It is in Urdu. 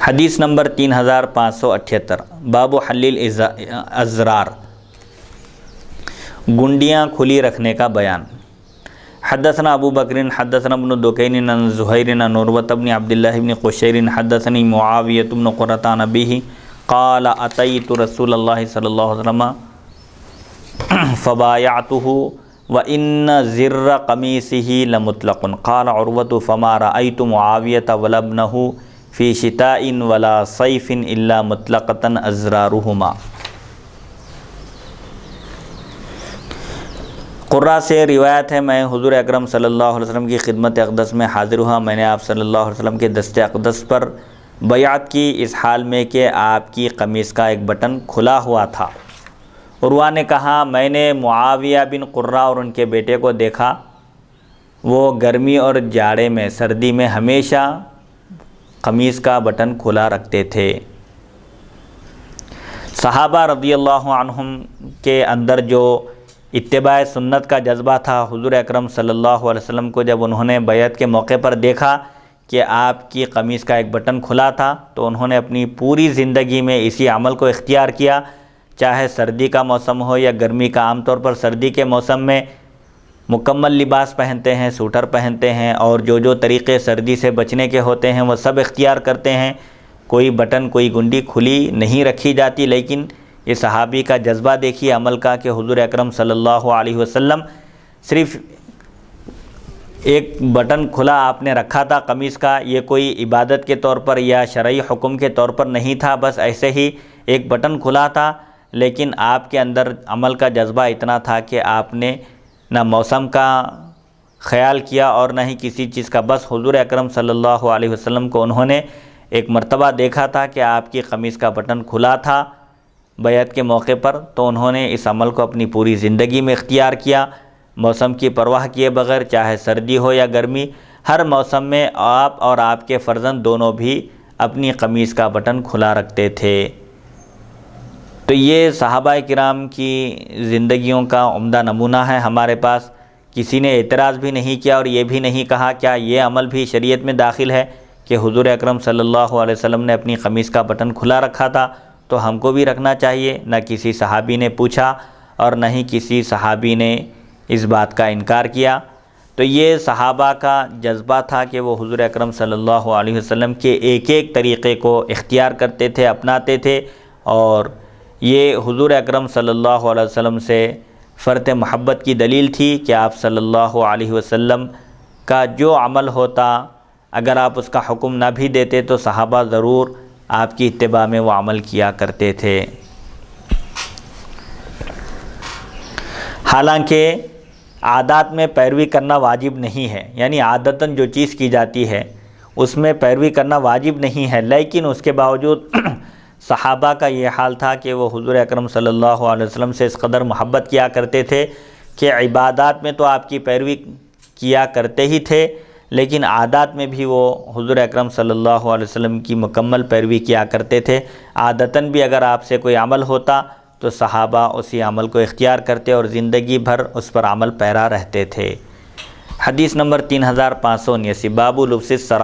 حدیث نمبر 3578 باب حلیل ازرار، گنڈیاں کھلی رکھنے کا بیان۔ حدثنا ابو بکر حدثنا ابن دکین عن زہیر عن عروۃ بن عبداللہ بن قشیر حدثنی معاویۃ بن قرۃ عن ابیہ قال اتیت رسول اللہ صلی اللہ علیہ وسلم فبایعتہ وان زر قمیصہ لمطلق قال عروۃ فما رأیت معاویۃ ولا ابنہ فی شتاء ولا صیف الا مطلقۃ ازرارہما۔ قرہ سے روایت ہے، میں حضور اکرم صلی اللہ علیہ وسلم کی خدمت اقدس میں حاضر ہوا۔ میں نے آپ صلی اللہ علیہ وسلم کے دست اقدس پر بیعت کی، اس حال میں کہ آپ کی قمیص کا ایک بٹن کھلا ہوا تھا۔ عروہ نے کہا، میں نے معاویہ بن قرہ اور ان کے بیٹے کو دیکھا، وہ گرمی اور جاڑے میں، سردی میں ہمیشہ قمیص کا بٹن کھلا رکھتے تھے۔ صحابہ رضی اللہ عنہم کے اندر جو اتباع سنت کا جذبہ تھا، حضور اکرم صلی اللہ علیہ وسلم کو جب انہوں نے بیعت کے موقع پر دیکھا کہ آپ کی قمیص کا ایک بٹن کھلا تھا، تو انہوں نے اپنی پوری زندگی میں اسی عمل کو اختیار کیا، چاہے سردی کا موسم ہو یا گرمی کا۔ عام طور پر سردی کے موسم میں مکمل لباس پہنتے ہیں، سوٹر پہنتے ہیں، اور جو طریقے سردی سے بچنے کے ہوتے ہیں وہ سب اختیار کرتے ہیں۔ کوئی بٹن، کوئی گنڈی کھلی نہیں رکھی جاتی۔ لیکن یہ صحابی کا جذبہ دیکھیے عمل کا، کہ حضور اکرم صلی اللہ علیہ وسلم صرف ایک بٹن کھلا آپ نے رکھا تھا قمیص کا، یہ کوئی عبادت کے طور پر یا شرعی حکم کے طور پر نہیں تھا، بس ایسے ہی ایک بٹن کھلا تھا۔ لیکن آپ کے اندر عمل کا جذبہ اتنا تھا کہ آپ نے نہ موسم کا خیال کیا اور نہ ہی کسی چیز کا، بس حضور اکرم صلی اللہ علیہ وسلم کو انہوں نے ایک مرتبہ دیکھا تھا کہ آپ کی قمیص کا بٹن کھلا تھا بیعت کے موقع پر، تو انہوں نے اس عمل کو اپنی پوری زندگی میں اختیار کیا، موسم کی پرواہ کیے بغیر، چاہے سردی ہو یا گرمی۔ ہر موسم میں آپ اور آپ کے فرزند دونوں بھی اپنی قمیص کا بٹن کھلا رکھتے تھے۔ تو یہ صحابہ کرام کی زندگیوں کا عمدہ نمونہ ہے ہمارے پاس۔ کسی نے اعتراض بھی نہیں کیا اور یہ بھی نہیں کہا کیا یہ عمل بھی شریعت میں داخل ہے کہ حضور اکرم صلی اللہ علیہ وسلم نے اپنی قمیص کا بٹن کھلا رکھا تھا تو ہم کو بھی رکھنا چاہیے۔ نہ کسی صحابی نے پوچھا اور نہ ہی کسی صحابی نے اس بات کا انکار کیا۔ تو یہ صحابہ کا جذبہ تھا کہ وہ حضور اکرم صلی اللہ علیہ وسلم کے ایک ایک طریقے کو اختیار کرتے تھے، اپناتے تھے، اور یہ حضور اکرم صلی اللہ علیہ وسلم سے فرط محبت کی دلیل تھی کہ آپ صلی اللہ علیہ وسلم کا جو عمل ہوتا، اگر آپ اس کا حکم نہ بھی دیتے تو صحابہ ضرور آپ کی اتباع میں وہ عمل کیا کرتے تھے۔ حالانکہ عادات میں پیروی کرنا واجب نہیں ہے، یعنی عادتاً جو چیز کی جاتی ہے اس میں پیروی کرنا واجب نہیں ہے، لیکن اس کے باوجود صحابہ کا یہ حال تھا کہ وہ حضور اکرم صلی اللہ علیہ وسلم سے اس قدر محبت کیا کرتے تھے کہ عبادات میں تو آپ کی پیروی کیا کرتے ہی تھے، لیکن عادات میں بھی وہ حضور اکرم صلی اللہ علیہ وسلم کی مکمل پیروی کیا کرتے تھے۔ عادتاً بھی اگر آپ سے کوئی عمل ہوتا تو صحابہ اسی عمل کو اختیار کرتے اور زندگی بھر اس پر عمل پیرا رہتے تھے۔ حدیث نمبر 3579 باب لبس السراء۔